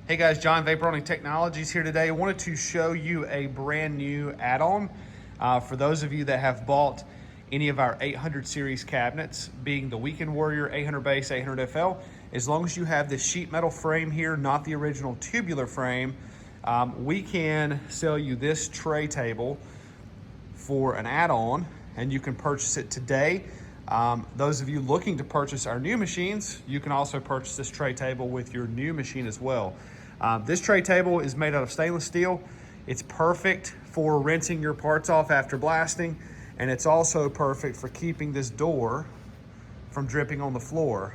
Hey guys, John, Vapor Technologies here today. I wanted to show you a brand new add-on for those of you that have bought any of our 800 series cabinets, being the Weekend Warrior, 800 base, 800 FL. As long as you have this sheet metal frame here, not the original tubular frame, we can sell you this tray table for an add-on, and you can purchase it today. Those of you looking to purchase our new machines, you can also purchase this tray table with your new machine as well. This tray table is made out of stainless steel. It's perfect for rinsing your parts off after blasting, and it's also perfect for keeping this door from dripping on the floor.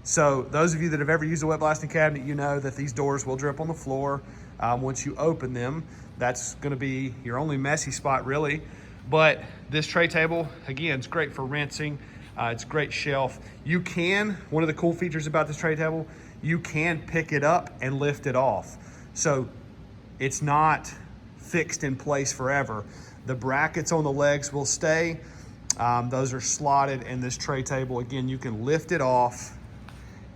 So those of you that have ever used a wet blasting cabinet, you know that these doors will drip on the floor once you open them. That's gonna be your only messy spot really. But this tray table, again, it's great for rinsing. It's a great shelf. You can, one of the cool features about this tray table, you can pick it up and lift it off. So it's not fixed in place forever. The brackets on the legs will stay. Those are slotted, and this tray table, again, you can lift it off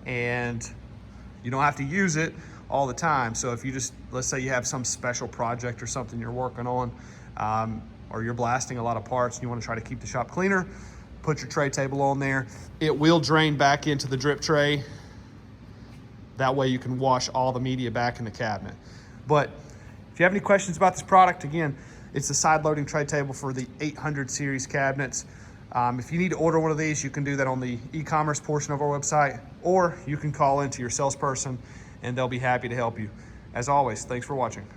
and you don't have to use it all the time. So if you just, let's say you have some special project or something you're working on, or you're blasting a lot of parts and you want to try to keep the shop cleaner, put your tray table on there. It will drain back into the drip tray. That way you can wash all the media back in the cabinet. But if you have any questions about this product, again, it's the side loading tray table for the 800 series cabinets. If you need to order one of these, you can do that on the e-commerce portion of our website, or you can call into your salesperson and they'll be happy to help you. As always, thanks for watching.